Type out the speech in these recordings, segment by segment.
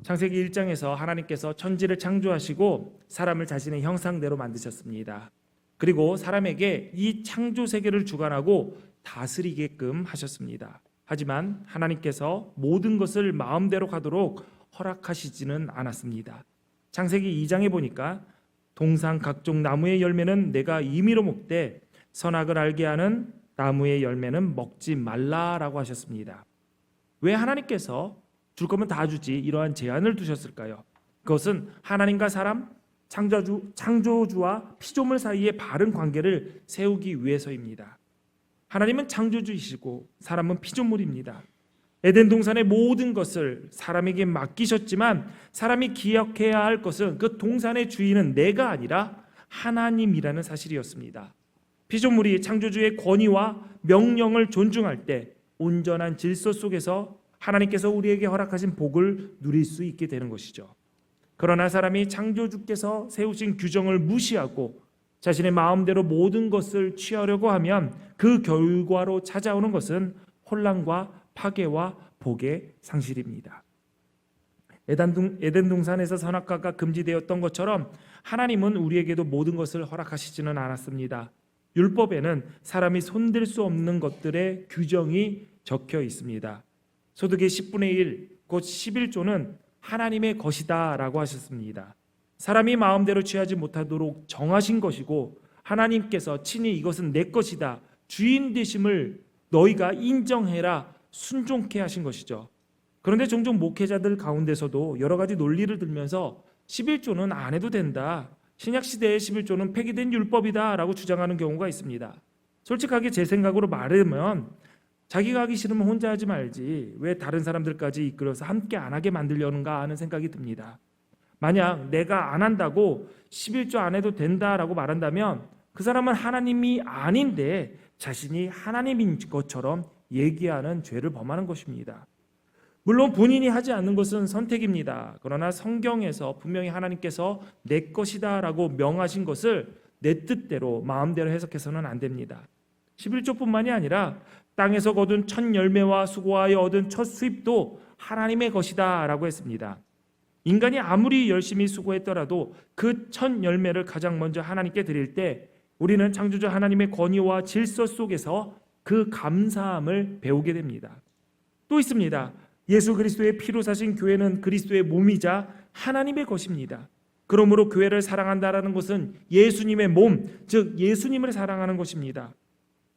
창세기 1장에서 하나님께서 천지를 창조하시고 사람을 자신의 형상대로 만드셨습니다. 그리고 사람에게 이 창조 세계를 주관하고 다스리게끔 하셨습니다. 하지만 하나님께서 모든 것을 마음대로 가도록 허락하시지는 않았습니다. 창세기 2장에 보니까 동산 각종 나무의 열매는 내가 임의로 먹되 선악을 알게 하는 나무의 열매는 먹지 말라라고 하셨습니다. 왜 하나님께서 줄 거면 다 주지 이러한 제한을 두셨을까요? 그것은 하나님과 사람, 창조주와 피조물 사이의 바른 관계를 세우기 위해서입니다. 하나님은 창조주이시고 사람은 피조물입니다. 에덴 동산의 모든 것을 사람에게 맡기셨지만 사람이 기억해야 할 것은 그 동산의 주인은 내가 아니라 하나님이라는 사실이었습니다. 피조물이 창조주의 권위와 명령을 존중할 때 온전한 질서 속에서 하나님께서 우리에게 허락하신 복을 누릴 수 있게 되는 것이죠. 그러나 사람이 창조주께서 세우신 규정을 무시하고 자신의 마음대로 모든 것을 취하려고 하면 그 결과로 찾아오는 것은 혼란과 파괴와 복의 상실입니다. 에덴 동산에서 선악과가 금지되었던 것처럼 하나님은 우리에게도 모든 것을 허락하시지는 않았습니다. 율법에는 사람이 손댈 수 없는 것들의 규정이 적혀 있습니다. 소득의 10분의 1, 곧 11조는 하나님의 것이다 라고 하셨습니다. 사람이 마음대로 취하지 못하도록 정하신 것이고 하나님께서 친히 이것은 내 것이다, 주인 되심을 너희가 인정해라, 순종케 하신 것이죠. 그런데 종종 목회자들 가운데서도 여러 가지 논리를 들면서 11조는 안 해도 된다, 신약시대의 11조는 폐기된 율법이다 라고 주장하는 경우가 있습니다. 솔직하게 제 생각으로 말하면 자기가 하기 싫으면 혼자 하지 말지 왜 다른 사람들까지 이끌어서 함께 안 하게 만들려는가 하는 생각이 듭니다. 만약 내가 안 한다고 11조 안 해도 된다라고 말한다면 그 사람은 하나님이 아닌데 자신이 하나님인 것처럼 얘기하는 죄를 범하는 것입니다. 물론 본인이 하지 않는 것은 선택입니다. 그러나 성경에서 분명히 하나님께서 내 것이다 라고 명하신 것을 내 뜻대로 마음대로 해석해서는 안 됩니다. 11조뿐만이 아니라 땅에서 거둔 첫 열매와 수고하여 얻은 첫 수입도 하나님의 것이다 라고 했습니다. 인간이 아무리 열심히 수고했더라도 그 첫 열매를 가장 먼저 하나님께 드릴 때 우리는 창조주 하나님의 권위와 질서 속에서 그 감사함을 배우게 됩니다. 또 있습니다. 예수 그리스도의 피로 사신 교회는 그리스도의 몸이자 하나님의 것입니다. 그러므로 교회를 사랑한다라는 것은 예수님의 몸, 즉 예수님을 사랑하는 것입니다.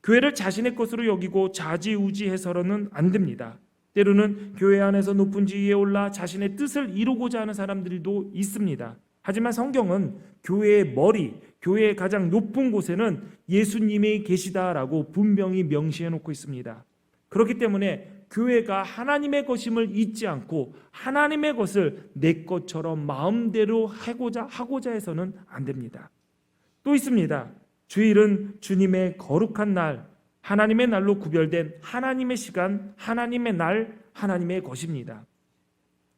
교회를 자신의 것으로 여기고 좌지우지해서는 안 됩니다. 때로는 교회 안에서 높은 지위에 올라 자신의 뜻을 이루고자 하는 사람들도 있습니다. 하지만 성경은 교회의 머리, 교회의 가장 높은 곳에는 예수님이 계시다라고 분명히 명시해 놓고 있습니다. 그렇기 때문에 교회가 하나님의 것임을 잊지 않고 하나님의 것을 내 것처럼 마음대로 하고자 해서는 안 됩니다. 또 있습니다. 주일은 주님의 거룩한 날, 하나님의 날로 구별된 하나님의 시간, 하나님의 날, 하나님의 것입니다.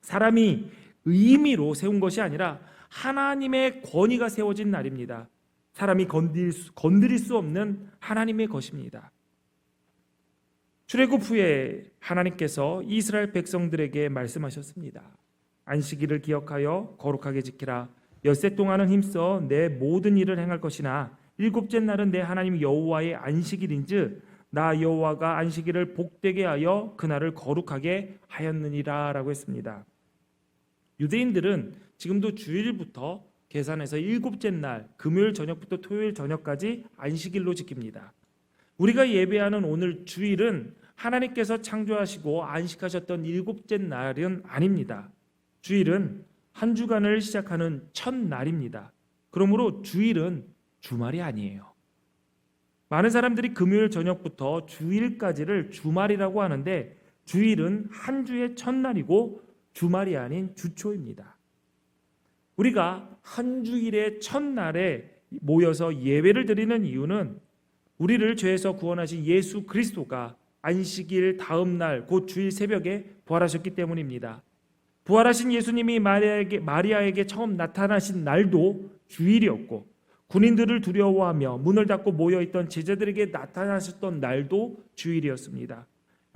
사람이 의미로 세운 것이 아니라 하나님의 권위가 세워진 날입니다. 사람이 건드릴 수 없는 하나님의 것입니다. 출애굽 후에 하나님께서 이스라엘 백성들에게 말씀하셨습니다. 안식일을 기억하여 거룩하게 지키라. 엿새 동안은 힘써 내 모든 일을 행할 것이나 일곱째 날은 내 하나님 여호와의 안식일인즉 나 여호와가 안식일을 복되게 하여 그날을 거룩하게 하였느니라 라고 했습니다. 유대인들은 지금도 주일부터 계산해서 일곱째 날 금요일 저녁부터 토요일 저녁까지 안식일로 지킵니다. 우리가 예배하는 오늘 주일은 하나님께서 창조하시고 안식하셨던 일곱째 날은 아닙니다. 주일은 한 주간을 시작하는 첫 날입니다. 그러므로 주일은 주말이 아니에요. 많은 사람들이 금요일 저녁부터 주일까지를 주말이라고 하는데 주일은 한 주의 첫날이고 주말이 아닌 주초입니다. 우리가 한 주일의 첫날에 모여서 예배를 드리는 이유는 우리를 죄에서 구원하신 예수 그리스도가 안식일 다음 날 곧 주일 새벽에 부활하셨기 때문입니다. 부활하신 예수님이 마리아에게 처음 나타나신 날도 주일이었고 군인들을 두려워하며 문을 닫고 모여있던 제자들에게 나타나셨던 날도 주일이었습니다.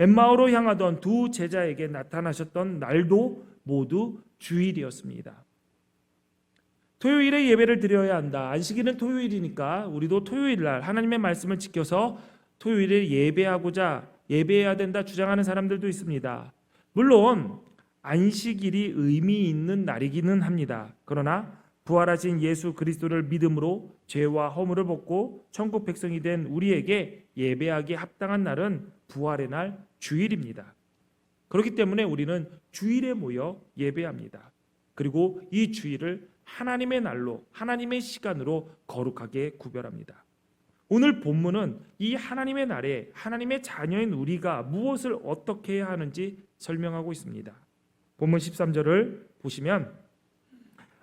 엠마오로 향하던 두 제자에게 나타나셨던 날도 모두 주일이었습니다. 토요일에 예배를 드려야 한다. 안식일은 토요일이니까 우리도 토요일 날 하나님의 말씀을 지켜서 토요일에 예배해야 된다 주장하는 사람들도 있습니다. 물론 안식일이 의미 있는 날이기는 합니다. 그러나 부활하신 예수 그리스도를 믿음으로 죄와 허물을 벗고 천국 백성이 된 우리에게 예배하기에 합당한 날은 부활의 날 주일입니다. 그렇기 때문에 우리는 주일에 모여 예배합니다. 그리고 이 주일을 하나님의 날로, 하나님의 시간으로 거룩하게 구별합니다. 오늘 본문은 이 하나님의 날에 하나님의 자녀인 우리가 무엇을 어떻게 해야 하는지 설명하고 있습니다. 본문 13절을 보시면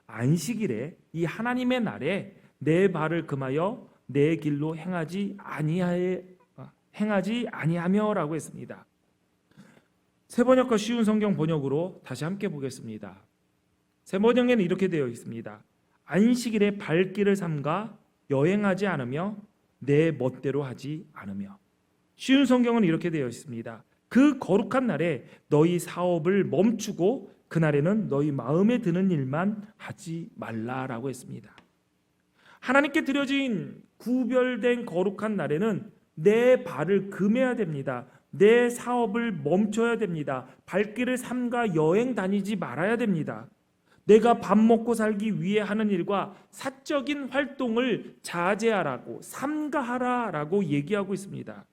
안식일에 이 하나님의 날에 내 발을 금하여 내 길로 행하지 아니하며라고 했습니다. 새번역과 쉬운 성경 번역으로 다시 함께 보겠습니다. 새번역에는 이렇게 되어 있습니다. 안식일에 발길을 삼가 여행하지 않으며 내 멋대로 하지 않으며. 쉬운 성경은 이렇게 되어 있습니다. 그 거룩한 날에 너희 사업을 멈추고 그날에는 너희 마음에 드는 일만 하지 말라라고 했습니다. 하나님께 드려진 구별된 거룩한 날에는 내 발을 금해야 됩니다. 내 사업을 멈춰야 됩니다. 발길을 삼가 여행 다니지 말아야 됩니다. 내가 밥 먹고 살기 위해 하는 일과 사적인 활동을 자제하라고 삼가하라라고 얘기하고 있습니다.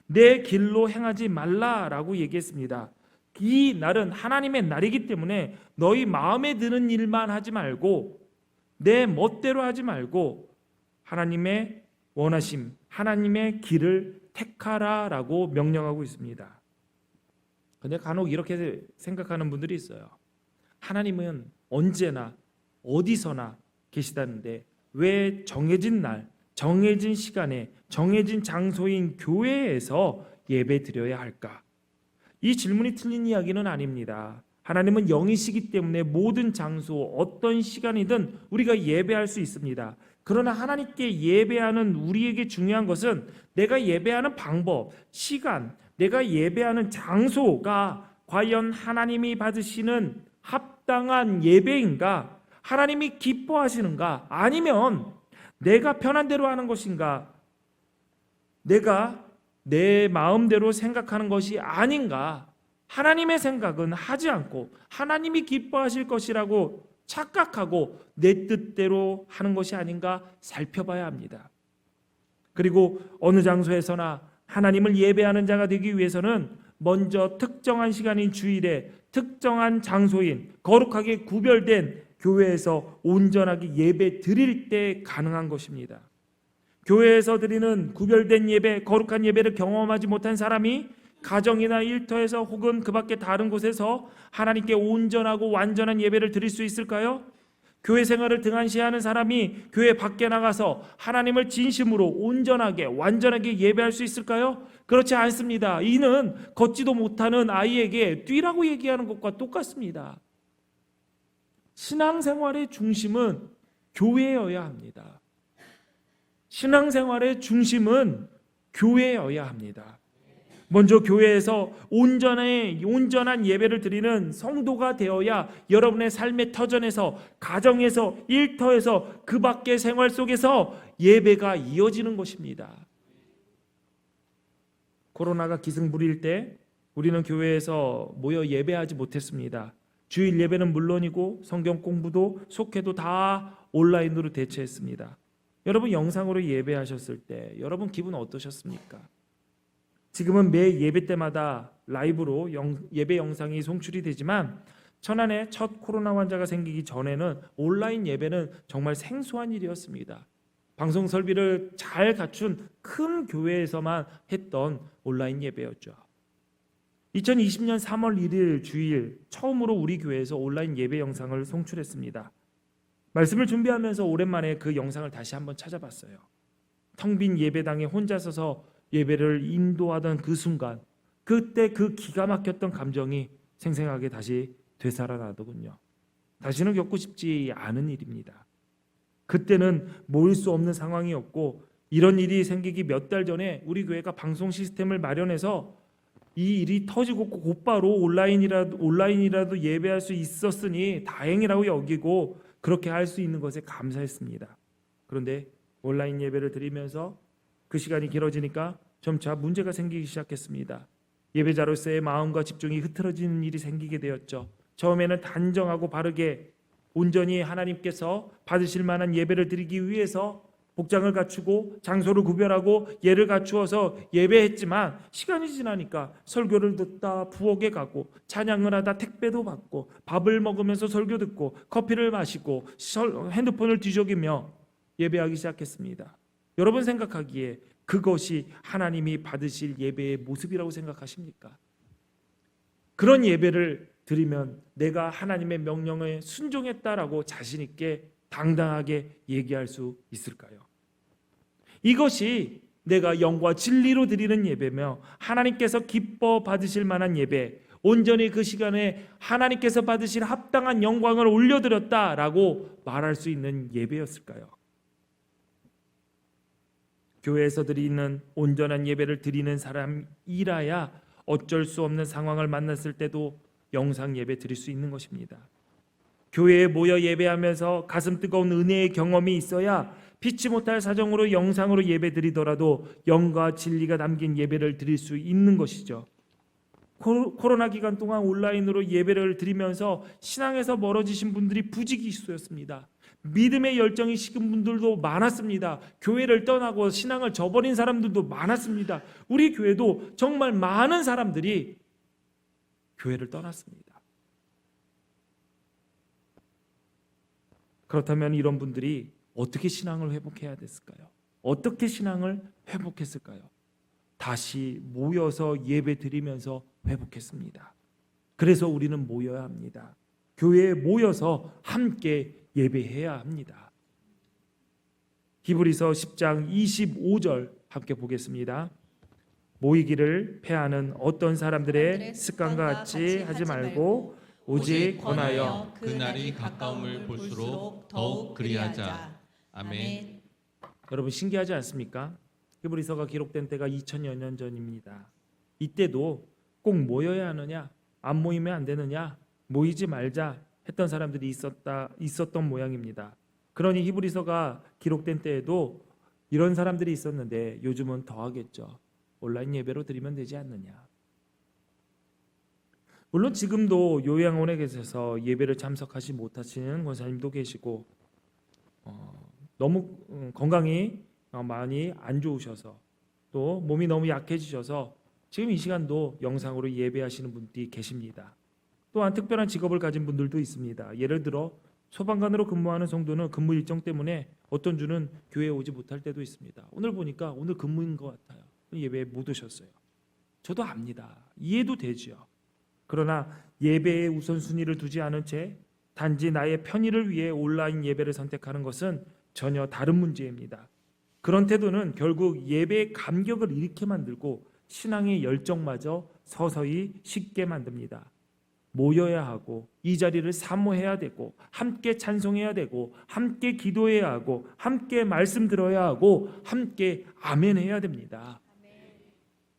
내 길로 행하지 말라라고 얘기했습니다. 이 날은 하나님의 날이기 때문에 너희 마음에 드는 일만 하지 말고 내 멋대로 하지 말고 하나님의 원하심, 하나님의 길을 택하라라고 명령하고 있습니다. 근데 간혹 이렇게 생각하는 분들이 있어요. 하나님은 언제나 어디서나 계시다는데 왜 정해진 날, 정해진 시간에, 정해진 장소인 교회에서 예배 드려야 할까? 이 질문이 틀린 이야기는 아닙니다. 하나님은 영이시기 때문에 모든 장소, 어떤 시간이든 우리가 예배할 수 있습니다. 그러나 하나님께 예배하는 우리에게 중요한 것은 내가 예배하는 방법, 시간, 내가 예배하는 장소가 과연 하나님이 받으시는 합당한 예배인가? 하나님이 기뻐하시는가? 아니면 내가 편한 대로 하는 것인가? 내가 내 마음대로 생각하는 것이 아닌가? 하나님의 생각은 하지 않고 하나님이 기뻐하실 것이라고 착각하고 내 뜻대로 하는 것이 아닌가 살펴봐야 합니다. 그리고 어느 장소에서나 하나님을 예배하는 자가 되기 위해서는 먼저 특정한 시간인 주일에 특정한 장소인 거룩하게 구별된 교회에서 온전하게 예배 드릴 때 가능한 것입니다. 교회에서 드리는 구별된 예배, 거룩한 예배를 경험하지 못한 사람이 가정이나 일터에서 혹은 그 밖에 다른 곳에서 하나님께 온전하고 완전한 예배를 드릴 수 있을까요? 교회 생활을 등한시하는 사람이 교회 밖에 나가서 하나님을 진심으로 온전하게 완전하게 예배할 수 있을까요? 그렇지 않습니다. 이는 걷지도 못하는 아이에게 뛰라고 얘기하는 것과 똑같습니다. 신앙생활의 중심은 교회여야 합니다. 신앙생활의 중심은 교회여야 합니다. 먼저 교회에서 온전한 예배를 드리는 성도가 되어야 여러분의 삶의 터전에서, 가정에서, 일터에서, 그 밖의 생활 속에서 예배가 이어지는 것입니다. 코로나가 기승부리일 때 우리는 교회에서 모여 예배하지 못했습니다. 주일 예배는 물론이고 성경 공부도 속회도 다 온라인으로 대체했습니다. 여러분 영상으로 예배하셨을 때 여러분 기분 어떠셨습니까? 지금은 매 예배 때마다 라이브로 예배 영상이 송출이 되지만 천안에 첫 코로나 환자가 생기기 전에는 온라인 예배는 정말 생소한 일이었습니다. 방송 설비를 잘 갖춘 큰 교회에서만 했던 온라인 예배였죠. 2020년 3월 1일 주일 처음으로 우리 교회에서 온라인 예배 영상을 송출했습니다. 말씀을 준비하면서 오랜만에 그 영상을 다시 한번 찾아봤어요. 텅 빈 예배당에 혼자 서서 예배를 인도하던 그 순간, 그때 그 기가 막혔던 감정이 생생하게 다시 되살아나더군요. 다시는 겪고 싶지 않은 일입니다. 그때는 모일 수 없는 상황이었고 이런 일이 생기기 몇 달 전에 우리 교회가 방송 시스템을 마련해서 이 일이 터지고 곧바로 온라인이라도 예배할 수 있었으니 다행이라고 여기고 그렇게 할 수 있는 것에 감사했습니다. 그런데 온라인 예배를 드리면서 그 시간이 길어지니까 점차 문제가 생기기 시작했습니다. 예배자로서의 마음과 집중이 흐트러지는 일이 생기게 되었죠. 처음에는 단정하고 바르게 온전히 하나님께서 받으실 만한 예배를 드리기 위해서 복장을 갖추고 장소를 구별하고 예를 갖추어서 예배했지만 시간이 지나니까 설교를 듣다 부엌에 가고 찬양을 하다 택배도 받고 밥을 먹으면서 설교 듣고 커피를 마시고 핸드폰을 뒤적이며 예배하기 시작했습니다. 여러분 생각하기에 그것이 하나님이 받으실 예배의 모습이라고 생각하십니까? 그런 예배를 드리면 내가 하나님의 명령에 순종했다라고 자신 있게 당당하게 얘기할 수 있을까요? 이것이 내가 영과 진리로 드리는 예배며 하나님께서 기뻐 받으실 만한 예배, 온전히 그 시간에 하나님께서 받으실 합당한 영광을 올려드렸다라고 말할 수 있는 예배였을까요? 교회에서 드리는 온전한 예배를 드리는 사람이라야 어쩔 수 없는 상황을 만났을 때도 영상 예배 드릴 수 있는 것입니다. 교회에 모여 예배하면서 가슴 뜨거운 은혜의 경험이 있어야 피치 못할 사정으로 영상으로 예배 드리더라도 영과 진리가 담긴 예배를 드릴 수 있는 것이죠. 코로나 기간 동안 온라인으로 예배를 드리면서 신앙에서 멀어지신 분들이 부지기수였습니다. 믿음의 열정이 식은 분들도 많았습니다. 교회를 떠나고 신앙을 저버린 사람들도 많았습니다. 우리 교회도 정말 많은 사람들이 교회를 떠났습니다. 그렇다면 이런 분들이 어떻게 신앙을 회복해야 됐을까요? 어떻게 신앙을 회복했을까요? 다시 모여서 예배 드리면서 회복했습니다. 그래서 우리는 모여야 합니다. 교회에 모여서 함께 예배해야 합니다. 히브리서 10장 25절 함께 보겠습니다. 모이기를 패하는 어떤 사람들의 습관과 같이 하지 말고 오직 권하여 그날이 가까움을 볼수록 더욱 그리하자. 아멘. 여러분 신기하지 않습니까? 히브리서가 기록된 때가 2000여 년 전입니다. 이때도 꼭 모여야 하느냐, 안 모이면 안 되느냐, 모이지 말자 했던 사람들이 있었던 모양입니다. 그러니 히브리서가 기록된 때에도 이런 사람들이 있었는데 요즘은 더하겠죠. 온라인 예배로 드리면 되지 않느냐. 물론 지금도 요양원에 계셔서 예배를 참석하지 못하시는 권사님도 계시고 너무 건강이 많이 안 좋으셔서 또 몸이 너무 약해지셔서 지금 이 시간도 영상으로 예배하시는 분들이 계십니다. 또한 특별한 직업을 가진 분들도 있습니다. 예를 들어 소방관으로 근무하는 성도는 근무 일정 때문에 어떤 주는 교회에 오지 못할 때도 있습니다. 오늘 보니까 오늘 근무인 것 같아요. 예배에 못 오셨어요. 저도 압니다. 이해도 되죠. 그러나 예배에 우선순위를 두지 않은 채 단지 나의 편의를 위해 온라인 예배를 선택하는 것은 전혀 다른 문제입니다. 그런 태도는 결국 예배의 감격을 잃게 만들고 신앙의 열정마저 서서히 식게 만듭니다. 모여야 하고 이 자리를 사모해야 되고 함께 찬송해야 되고 함께 기도해야 하고 함께 말씀 들어야 하고 함께 아멘해야 됩니다.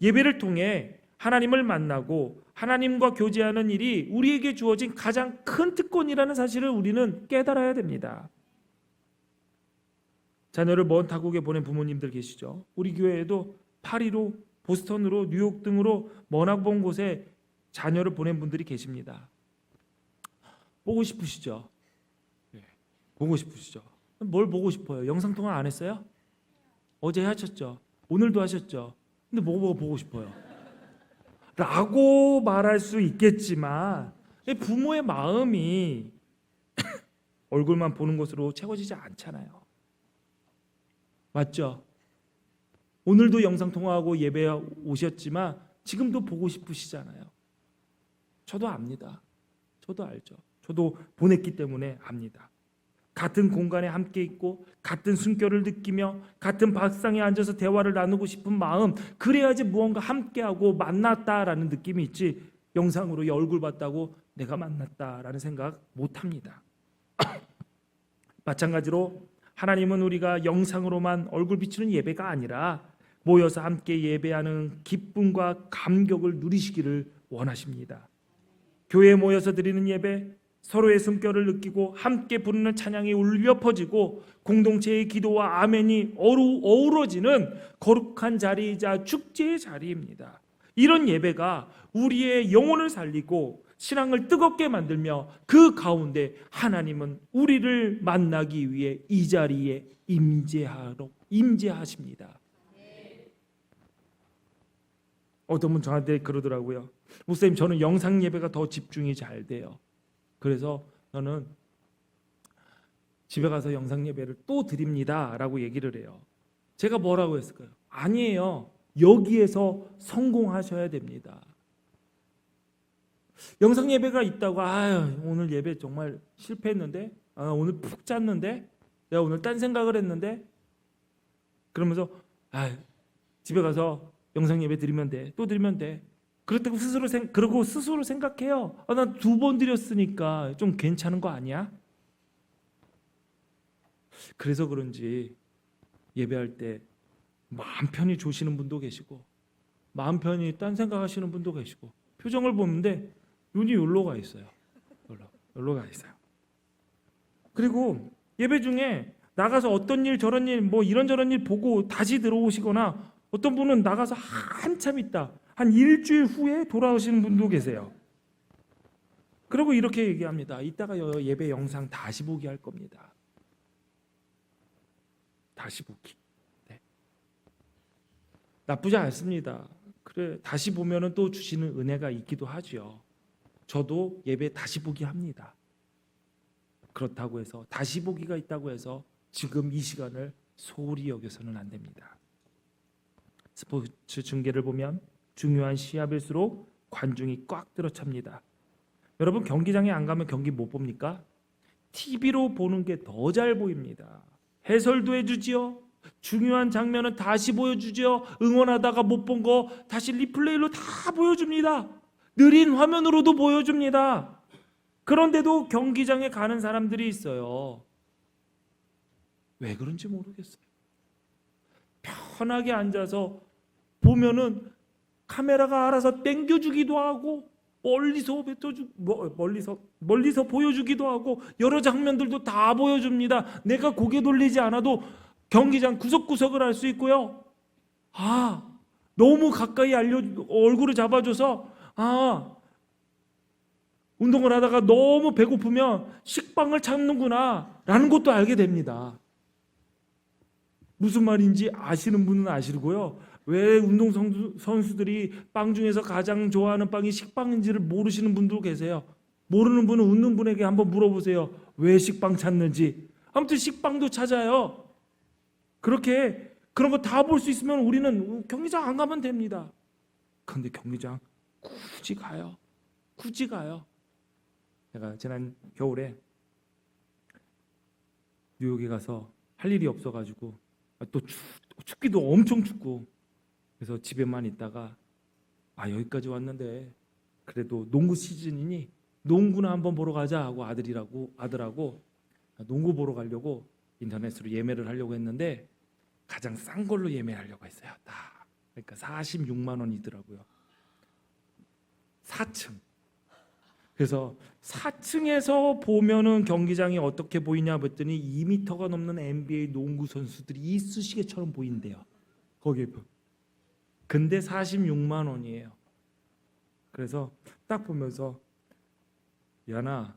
예배를 통해 하나님을 만나고 하나님과 교제하는 일이 우리에게 주어진 가장 큰 특권이라는 사실을 우리는 깨달아야 됩니다. 자녀를 먼 타국에 보낸 부모님들 계시죠? 우리 교회에도 파리로, 보스턴으로, 뉴욕 등으로 먼 곳에 자녀를 보낸 분들이 계십니다. 보고 싶으시죠? 보고 싶으시죠? 뭘 보고 싶어요? 영상통화 안 했어요? 어제 하셨죠? 오늘도 하셨죠? 근데 뭐 보고 싶어요? 라고 말할 수 있겠지만 부모의 마음이 얼굴만 보는 것으로 채워지지 않잖아요. 맞죠? 오늘도 영상통화하고 예배에 오셨지만 지금도 보고 싶으시잖아요. 저도 압니다. 저도 알죠. 저도 보냈기 때문에 압니다. 같은 공간에 함께 있고 같은 숨결을 느끼며 같은 밥상에 앉아서 대화를 나누고 싶은 마음, 그래야지 무언가 함께하고 만났다라는 느낌이 있지 영상으로 얼굴 봤다고 내가 만났다라는 생각 못합니다. 마찬가지로 하나님은 우리가 영상으로만 얼굴 비추는 예배가 아니라 모여서 함께 예배하는 기쁨과 감격을 누리시기를 원하십니다. 교회에 모여서 드리는 예배, 서로의 숨결을 느끼고 함께 부르는 찬양이 울려 퍼지고 공동체의 기도와 아멘이 어우러지는 거룩한 자리이자 축제의 자리입니다. 이런 예배가 우리의 영혼을 살리고 신앙을 뜨겁게 만들며 그 가운데 하나님은 우리를 만나기 위해 이 자리에 임재하십니다. 어떤 분 저한테 그러더라고요. 목사님, 저는 영상 예배가 더 집중이 잘 돼요. 그래서 저는 집에 가서 영상 예배를 또 드립니다 라고 얘기를 해요. 제가 뭐라고 했을까요? 아니에요. 여기에서 성공하셔야 됩니다. 영상 예배가 있다고 오늘 예배 정말 실패했는데, 오늘 푹 잤는데, 내가 오늘 딴 생각을 했는데, 그러면서 집에 가서 영상 예배 드리면 돼, 또 드리면 돼. 그렇다고 스스로 생각해요. 난 2번 드렸으니까 좀 괜찮은 거 아니야? 그래서 그런지 예배할 때 마음 편히 조시는 분도 계시고 마음 편히 딴 생각하시는 분도 계시고 표정을 보는데 눈이 여기로 가 있어요. 여기로 가 있어요. 그리고 예배 중에 나가서 어떤 일 저런 일 뭐 이런저런 일 보고 다시 들어오시거나 어떤 분은 나가서 한참 있다 한 일주일 후에 돌아오시는 분도 계세요. 그리고 이렇게 얘기합니다. 이따가 예배 영상 다시 보기 할 겁니다. 다시 보기. 네. 나쁘지 않습니다. 그래, 다시 보면은 또 주시는 은혜가 있기도 하죠. 저도 예배 다시 보기 합니다. 그렇다고 해서 다시 보기가 있다고 해서 지금 이 시간을 소홀히 여겨서는 안 됩니다. 스포츠 중계를 보면 중요한 시합일수록 관중이 꽉 들어찹니다. 여러분, 경기장에 안 가면 경기 못 봅니까? TV로 보는 게 더 잘 보입니다. 해설도 해주지요. 중요한 장면은 다시 보여주죠. 응원하다가 못 본 거 다시 리플레이로 다 보여줍니다. 느린 화면으로도 보여줍니다. 그런데도 경기장에 가는 사람들이 있어요. 왜 그런지 모르겠어요. 편하게 앉아서 보면은 카메라가 알아서 땡겨주기도 하고 멀리서 보여주기도 하고 여러 장면들도 다 보여줍니다. 내가 고개 돌리지 않아도 경기장 구석구석을 알 수 있고요. 너무 가까이 얼굴을 잡아줘서 운동을 하다가 너무 배고프면 식빵을 찾는구나 라는 것도 알게 됩니다. 무슨 말인지 아시는 분은 아시고요. 왜 운동선수들이 빵 중에서 가장 좋아하는 빵이 식빵인지를 모르시는 분도 계세요. 모르는 분은 웃는 분에게 한번 물어보세요. 왜 식빵 찾는지. 아무튼 식빵도 찾아요. 그렇게 그런 거 다 볼 수 있으면 우리는 경기장 안 가면 됩니다. 그런데 경기장 굳이 가요. 제가 지난 겨울에 뉴욕에 가서 할 일이 없어가지고 또 춥기도 엄청 춥고 그래서 집에만 있다가 여기까지 왔는데 그래도 농구 시즌이니 농구나 한번 보러 가자 하고 아들하고 농구 보러 가려고 인터넷으로 예매를 하려고 했는데 가장 싼 걸로 예매하려고 했어요. 그러니까 46만 원이더라고요. 4층. 그래서 4층에서 보면은 경기장이 어떻게 보이냐 봤더니 2m가 넘는 NBA 농구 선수들이 이쑤시개처럼 보인대요. 거기에. 근데 46만 원이에요. 그래서 딱 보면서 야나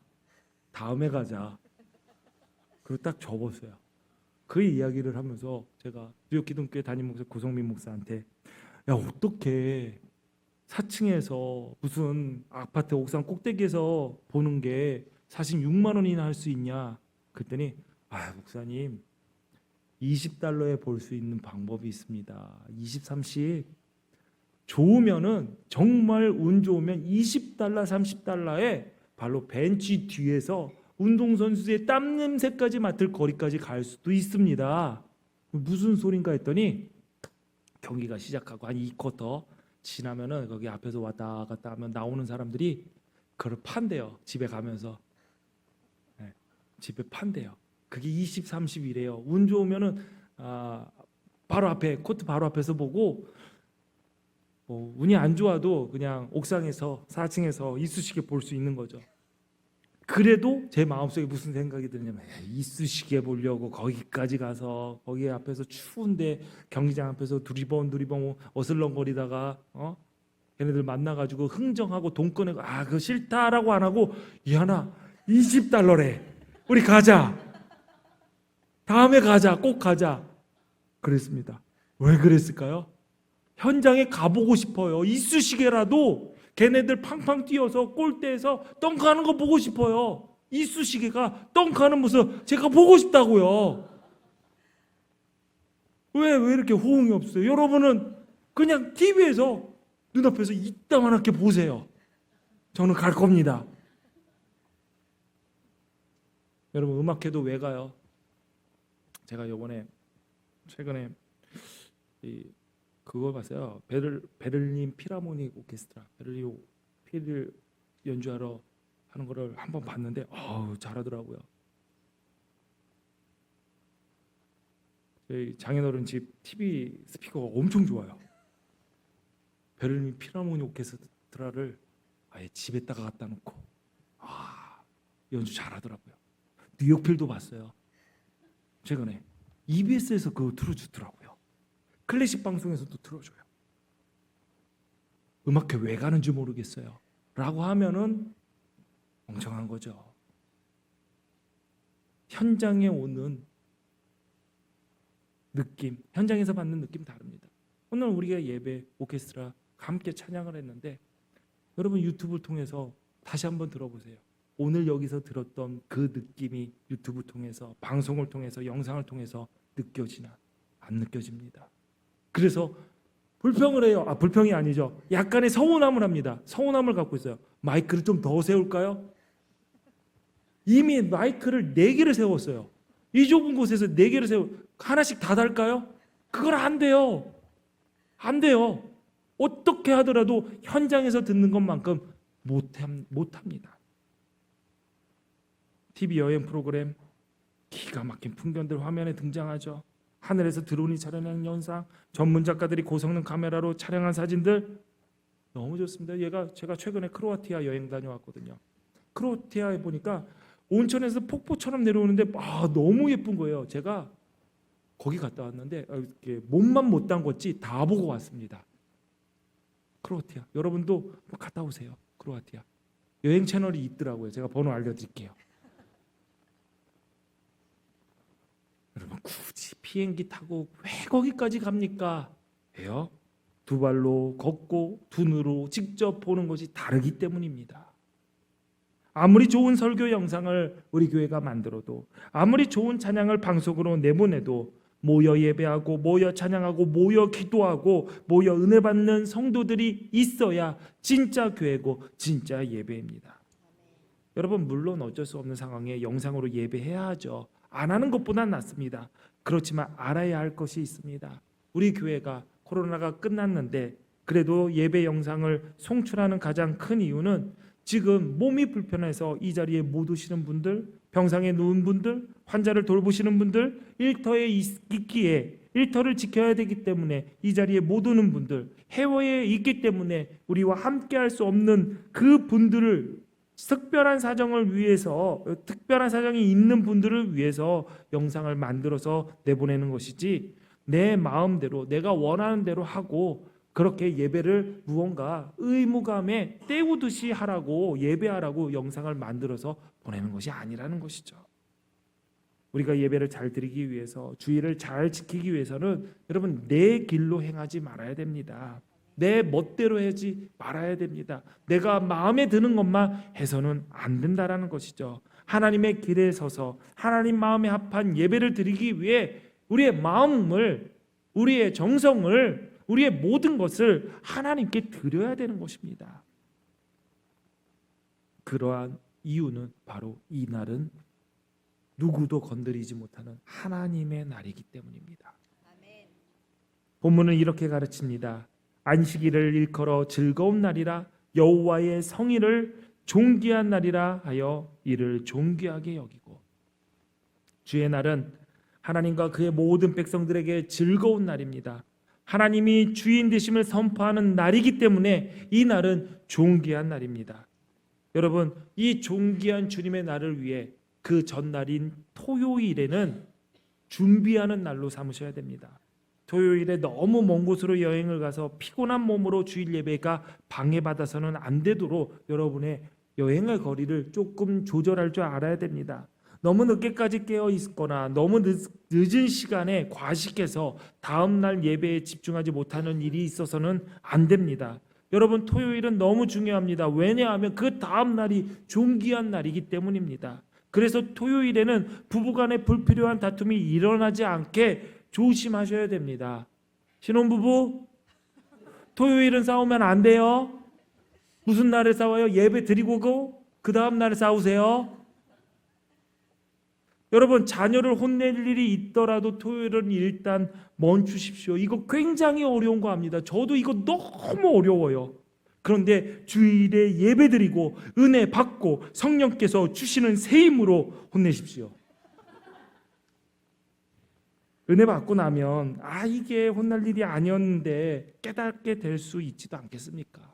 다음에 가자. 그리고 딱 접었어요. 그 이야기를 하면서 제가 뉴욕 기독교회 담임 목사 고성민 목사한테 어떻게 4층에서 무슨 아파트 옥상 꼭대기에서 보는 게 46만 원이나 할 수 있냐? 그랬더니 목사님 20달러에 볼 수 있는 방법이 있습니다. 20, 30 좋으면은 정말 운 좋으면 20달러, 30달러에 발로 벤치 뒤에서 운동선수의 땀 냄새까지 맡을 거리까지 갈 수도 있습니다. 무슨 소린가 했더니 경기가 시작하고 한 2쿼터 지나면은 거기 앞에서 왔다 갔다 하면 나오는 사람들이 그걸 판대요. 집에 가면서. 집에 판대요. 그게 20, 30이래요. 운 좋으면은 바로 앞에 코트 바로 앞에서 보고 운이 안 좋아도 그냥 옥상에서 4층에서 이쑤시개 볼 수 있는 거죠. 그래도 제 마음속에 무슨 생각이 드냐면 이쑤시개 보려고 거기까지 가서 거기 앞에서 추운데 경기장 앞에서 두리번 어슬렁거리다가 걔네들 만나가지고 흥정하고 돈 꺼내고 그거 싫다라고 안 하고 이하나 $20래 우리 가자 다음에 가자 꼭 가자 그랬습니다. 왜 그랬을까요? 현장에 가보고 싶어요. 이쑤시개라도 걔네들 팡팡 뛰어서 골대에서 덩크하는 거 보고 싶어요. 이쑤시개가 덩크하는 모습 제가 보고 싶다고요. 왜 이렇게 호응이 없어요? 여러분은 그냥 TV에서 눈앞에서 이따만하게 보세요. 저는 갈 겁니다. 여러분 음악회도 왜 가요? 제가 최근에 그걸 봤어요. 베를린 필하모닉 오케스트라, 베를린 필을 연주하러 하는 거를 한번 봤는데 잘하더라고요. 저희 장인어른 집 TV 스피커가 엄청 좋아요. 베를린 필하모닉 오케스트라를 아예 집에다가 갖다 놓고 연주 잘하더라고요. 뉴욕 필도 봤어요. 최근에 EBS에서 그거 틀어주더라고요. 클래식 방송에서도 틀어줘요. 음악회 왜 가는지 모르겠어요 라고 하면은 멍청한 거죠. 현장에 오는 느낌, 현장에서 받는 느낌 다릅니다. 오늘 우리가 예배 오케스트라 함께 찬양을 했는데 여러분 유튜브를 통해서 다시 한번 들어보세요. 오늘 여기서 들었던 그 느낌이 유튜브 통해서 방송을 통해서 영상을 통해서 느껴지나 안 느껴집니다. 그래서 불평을 해요. 불평이 아니죠. 약간의 서운함을 합니다. 서운함을 갖고 있어요. 마이크를 좀 더 세울까요? 이미 마이크를 4개를 세웠어요. 이 좁은 곳에서 4개를 하나씩 다 달까요? 그건 안 돼요. 안 돼요. 어떻게 하더라도 현장에서 듣는 것만큼 못합니다. TV 여행 프로그램 기가 막힌 풍경들 화면에 등장하죠. 하늘에서 드론이 촬영하는 영상, 전문 작가들이 고성능 카메라로 촬영한 사진들 너무 좋습니다. 제가 최근에 크로아티아 여행 다녀왔거든요. 크로아티아에 보니까 온천에서 폭포처럼 내려오는데 너무 예쁜 거예요. 제가 거기 갔다 왔는데 이렇게 몸만 못 담궜지 다 보고 왔습니다. 크로아티아 여러분도 갔다 오세요. 크로아티아 여행 채널이 있더라고요. 제가 번호 알려드릴게요. 여러분 굳이 비행기 타고 왜 거기까지 갑니까? 왜요? 2발로 걷고 2눈으로 직접 보는 것이 다르기 때문입니다. 아무리 좋은 설교 영상을 우리 교회가 만들어도 아무리 좋은 찬양을 방송으로 내보내도 모여 예배하고 모여 찬양하고 모여 기도하고 모여 은혜 받는 성도들이 있어야 진짜 교회고 진짜 예배입니다. 여러분 물론 어쩔 수 없는 상황에 영상으로 예배해야 하죠. 안 하는 것보단 낫습니다. 그렇지만 알아야 할 것이 있습니다. 우리 교회가 코로나가 끝났는데 그래도 예배 영상을 송출하는 가장 큰 이유는 지금 몸이 불편해서 이 자리에 못 오시는 분들, 병상에 누운 분들, 환자를 돌보시는 분들, 일터에 있기에 일터를 지켜야 되기 때문에 이 자리에 못 오는 분들, 해외에 있기 때문에 우리와 함께 할 수 없는 그 분들을 특별한 사정을 위해서 특별한 사정이 있는 분들을 위해서 영상을 만들어서 내보내는 것이지 내 마음대로 내가 원하는 대로 하고 그렇게 예배를 무언가 의무감에 때우듯이 하라고 예배하라고 영상을 만들어서 보내는 것이 아니라는 것이죠. 우리가 예배를 잘 드리기 위해서 주의를 잘 지키기 위해서는 여러분 내 길로 행하지 말아야 됩니다. 내 멋대로 하지 말아야 됩니다. 내가 마음에 드는 것만 해서는 안 된다라는 것이죠. 하나님의 길에 서서 하나님 마음에 합한 예배를 드리기 위해 우리의 마음을, 우리의 정성을, 우리의 모든 것을 하나님께 드려야 되는 것입니다. 그러한 이유는 바로 이 날은 누구도 건드리지 못하는 하나님의 날이기 때문입니다. 본문은 이렇게 가르칩니다. 안식일을 일컬어 즐거운 날이라 여호와의 성일을 존귀한 날이라 하여 이를 존귀하게 여기고 주의 날은 하나님과 그의 모든 백성들에게 즐거운 날입니다. 하나님이 주인 되심을 선포하는 날이기 때문에 이 날은 존귀한 날입니다. 여러분, 이 존귀한 주님의 날을 위해 그 전날인 토요일에는 준비하는 날로 삼으셔야 됩니다. 토요일에 너무 먼 곳으로 여행을 가서 피곤한 몸으로 주일 예배가 방해받아서는 안 되도록 여러분의 여행의 거리를 조금 조절할 줄 알아야 됩니다. 너무 늦게까지 깨어 있거나 너무 늦은 시간에 과식해서 다음날 예배에 집중하지 못하는 일이 있어서는 안 됩니다. 여러분, 토요일은 너무 중요합니다. 왜냐하면 그 다음날이 존귀한 날이기 때문입니다. 그래서 토요일에는 부부간에 불필요한 다툼이 일어나지 않게 조심하셔야 됩니다. 신혼부부, 토요일은 싸우면 안 돼요. 무슨 날에 싸워요? 예배 드리고 그 다음 날에 싸우세요. 여러분, 자녀를 혼낼 일이 있더라도 토요일은 일단 멈추십시오. 이거 굉장히 어려운 거 압니다. 저도 이거 너무 어려워요. 그런데 주일에 예배드리고 은혜 받고 성령께서 주시는 새 힘으로 혼내십시오. 은혜 받고 나면 이게 혼날 일이 아니었는데 깨닫게 될 수 있지도 않겠습니까?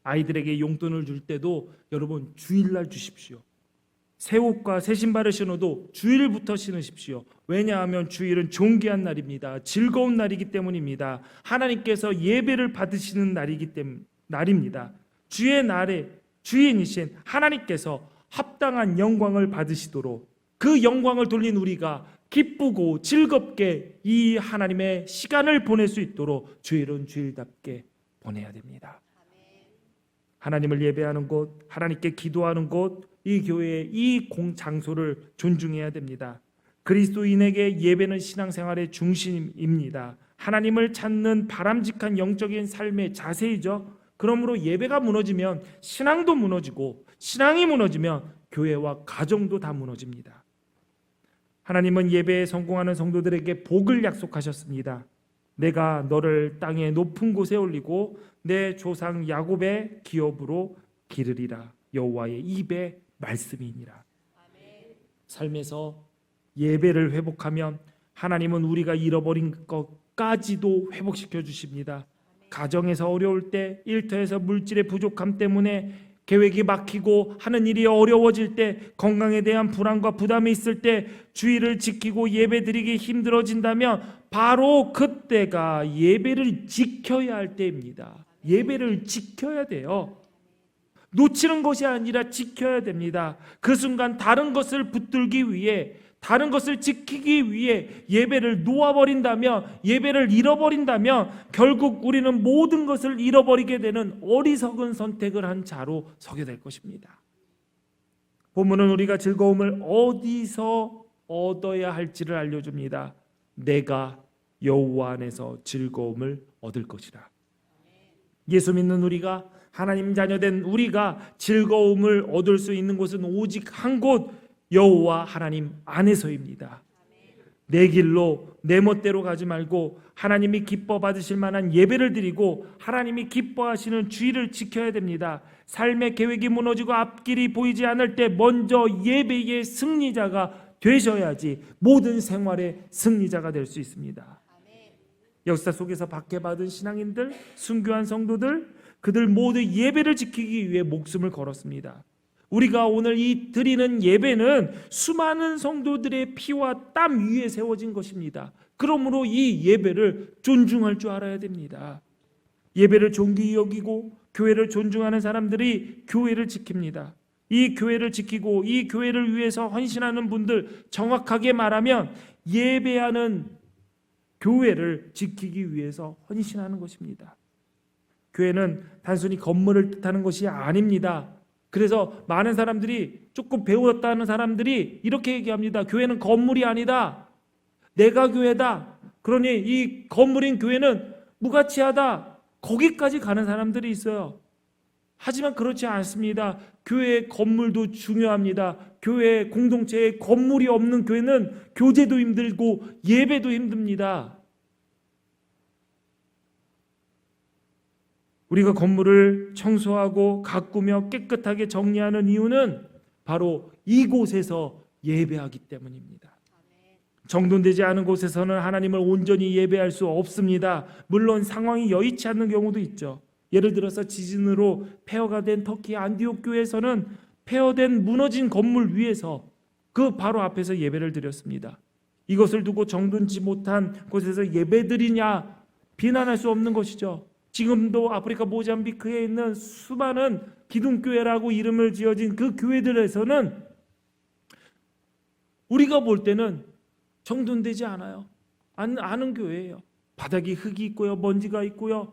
아이들에게 용돈을 줄 때도 여러분 주일날 주십시오. 새 옷과 새 신발을 신어도 주일부터 신으십시오. 왜냐하면 주일은 존귀한 날입니다. 즐거운 날이기 때문입니다. 하나님께서 예배를 받으시는 날입니다. 주의 날에 주인이신 하나님께서 합당한 영광을 받으시도록 그 영광을 돌린 우리가 기쁘고 즐겁게 이 하나님의 시간을 보낼 수 있도록 주일은 주일답게 보내야 됩니다. 하나님을 예배하는 곳, 하나님께 기도하는 곳, 이 교회의 이 장소를 존중해야 됩니다. 그리스도인에게 예배는 신앙생활의 중심입니다. 하나님을 찾는 바람직한 영적인 삶의 자세이죠. 그러므로 예배가 무너지면 신앙도 무너지고, 신앙이 무너지면 교회와 가정도 다 무너집니다. 하나님은 예배에 성공하는 성도들에게 복을 약속하셨습니다. 내가 너를 땅의 높은 곳에 올리고 내 조상 야곱의 기업으로 기르리라. 여호와의 입의 말씀이니라. 삶에서 예배를 회복하면 하나님은 우리가 잃어버린 것까지도 회복시켜 주십니다. 가정에서 어려울 때, 일터에서 물질의 부족함 때문에 계획이 막히고 하는 일이 어려워질 때, 건강에 대한 불안과 부담이 있을 때, 주의를 지키고 예배드리기 힘들어진다면 바로 그때가 예배를 지켜야 할 때입니다. 예배를 지켜야 돼요. 놓치는 것이 아니라 지켜야 됩니다. 그 순간 다른 것을 붙들기 위해, 다른 것을 지키기 위해 예배를 놓아버린다면, 예배를 잃어버린다면 결국 우리는 모든 것을 잃어버리게 되는 어리석은 선택을 한 자로 서게 될 것입니다. 본문은 우리가 즐거움을 어디서 얻어야 할지를 알려줍니다. 내가 여호와 안에서 즐거움을 얻을 것이라. 예수 믿는 우리가, 하나님 자녀된 우리가 즐거움을 얻을 수 있는 곳은 오직 한 곳, 여호와 하나님 안에서입니다. 내 길로 내 멋대로 가지 말고 하나님이 기뻐 받으실 만한 예배를 드리고 하나님이 기뻐하시는 주의를 지켜야 됩니다. 삶의 계획이 무너지고 앞길이 보이지 않을 때 먼저 예배의 승리자가 되셔야지 모든 생활의 승리자가 될 수 있습니다. 역사 속에서 박해받은 신앙인들, 순교한 성도들, 그들 모두 예배를 지키기 위해 목숨을 걸었습니다. 우리가 오늘 이 드리는 예배는 수많은 성도들의 피와 땀 위에 세워진 것입니다. 그러므로 이 예배를 존중할 줄 알아야 됩니다. 예배를 존귀히 여기고 교회를 존중하는 사람들이 교회를 지킵니다. 이 교회를 지키고 이 교회를 위해서 헌신하는 분들, 정확하게 말하면 예배하는 교회를 지키기 위해서 헌신하는 것입니다. 교회는 단순히 건물을 뜻하는 것이 아닙니다. 그래서 많은 사람들이, 조금 배웠다는 사람들이 이렇게 얘기합니다. 교회는 건물이 아니다. 내가 교회다. 그러니 이 건물인 교회는 무가치하다. 거기까지 가는 사람들이 있어요. 하지만 그렇지 않습니다. 교회의 건물도 중요합니다. 교회 공동체에 건물이 없는 교회는 교제도 힘들고 예배도 힘듭니다. 우리가 건물을 청소하고 가꾸며 깨끗하게 정리하는 이유는 바로 이곳에서 예배하기 때문입니다. 정돈되지 않은 곳에서는 하나님을 온전히 예배할 수 없습니다. 물론 상황이 여의치 않는 경우도 있죠. 예를 들어서 지진으로 폐허가 된 터키 안디옥 교회에서는 폐허된 무너진 건물 위에서 그 바로 앞에서 예배를 드렸습니다. 이것을 두고 정돈지 못한 곳에서 예배드리냐 비난할 수 없는 것이죠. 지금도 아프리카 모잠비크에 있는 수많은 기둥교회라고 이름을 지어진 그 교회들에서는 우리가 볼 때는 정돈되지 않아요. 아는 교회예요. 바닥이 흙이 있고요, 먼지가 있고요,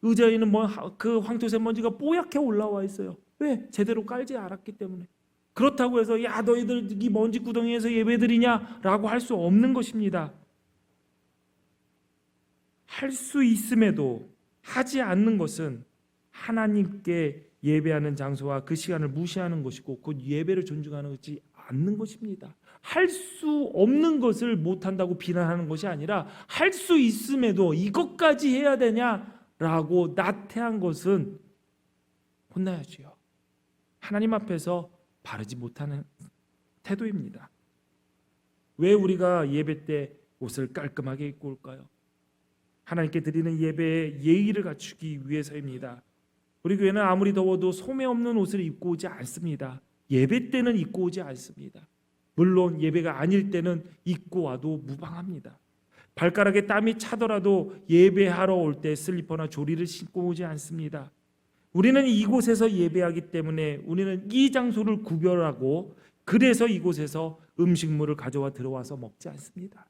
의자에는 그 황토색 먼지가 뽀얗게 올라와 있어요. 왜? 제대로 깔지 않았기 때문에. 그렇다고 해서 야 너희들 이 먼지 구덩이에서 예배드리냐라고 할 수 없는 것입니다. 할 수 있음에도 하지 않는 것은 하나님께 예배하는 장소와 그 시간을 무시하는 것이고 그 예배를 존중하지 않는 것입니다. 할 수 없는 것을 못한다고 비난하는 것이 아니라 할 수 있음에도 이것까지 해야 되냐라고 나태한 것은 혼나야지요. 하나님 앞에서 바르지 못하는 태도입니다. 왜 우리가 예배 때 옷을 깔끔하게 입고 올까요? 하나님께 드리는 예배에 예의를 갖추기 위해서입니다. 우리 교회는 아무리 더워도 소매 없는 옷을 입고 오지 않습니다. 예배 때는 입고 오지 않습니다. 물론 예배가 아닐 때는 입고 와도 무방합니다. 발가락에 땀이 차더라도 예배하러 올 때 슬리퍼나 조리를 신고 오지 않습니다. 우리는 이곳에서 예배하기 때문에 우리는 이 장소를 구별하고 그래서 이곳에서 음식물을 가져와 들어와서 먹지 않습니다.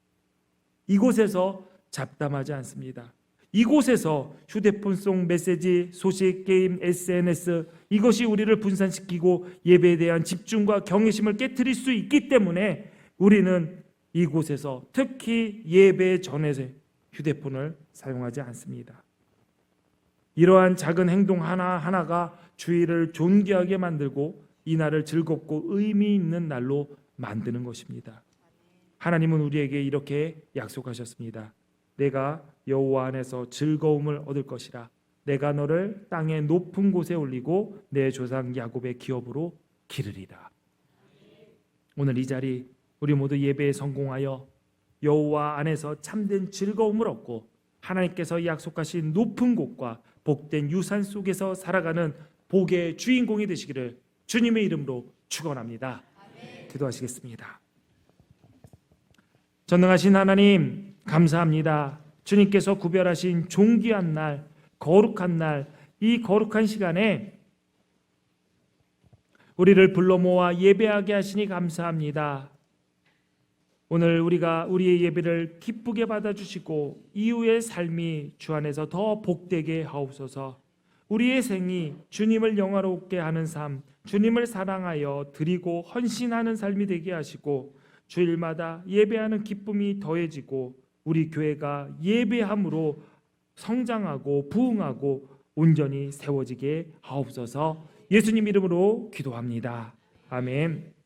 이곳에서 잡담하지 않습니다. 이곳에서 휴대폰 속 메시지, 소식, 게임, SNS 이것이 우리를 분산시키고 예배에 대한 집중과 경외심을 깨트릴 수 있기 때문에 우리는 이곳에서 특히 예배 전에 휴대폰을 사용하지 않습니다. 이러한 작은 행동 하나하나가 주일을 존귀하게 만들고 이 날을 즐겁고 의미 있는 날로 만드는 것입니다. 하나님은 우리에게 이렇게 약속하셨습니다. 내가 여호와 안에서 즐거움을 얻을 것이라. 내가 너를 땅의 높은 곳에 올리고 내 조상 야곱의 기업으로 기르리라. 오늘 이 자리 우리 모두 예배에 성공하여 여호와 안에서 참된 즐거움을 얻고 하나님께서 약속하신 높은 곳과 복된 유산 속에서 살아가는 복의 주인공이 되시기를 주님의 이름으로 축원합니다. 기도하시겠습니다. 전능하신 하나님 감사합니다. 주님께서 구별하신 존귀한 날, 거룩한 날, 이 거룩한 시간에 우리를 불러 모아 예배하게 하시니 감사합니다. 오늘 우리가 우리의 예배를 기쁘게 받아주시고 이후의 삶이 주 안에서 더 복되게 하옵소서. 우리의 생이 주님을 영화롭게 하는 삶, 주님을 사랑하여 드리고 헌신하는 삶이 되게 하시고 주일마다 예배하는 기쁨이 더해지고 우리 교회가 예배함으로 성장하고 부흥하고 온전히 세워지게 하옵소서. 예수님 이름으로 기도합니다. 아멘.